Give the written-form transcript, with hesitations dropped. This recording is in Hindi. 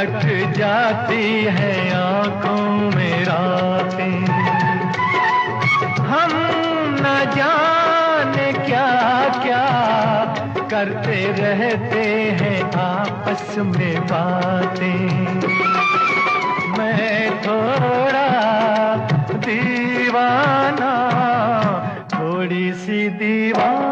कट जाती है आंखों में रातें। हम न जाने क्या क्या करते रहते हैं आपस में बातें। मैं थोड़ा दीवाना, थोड़ी सी दीवाना।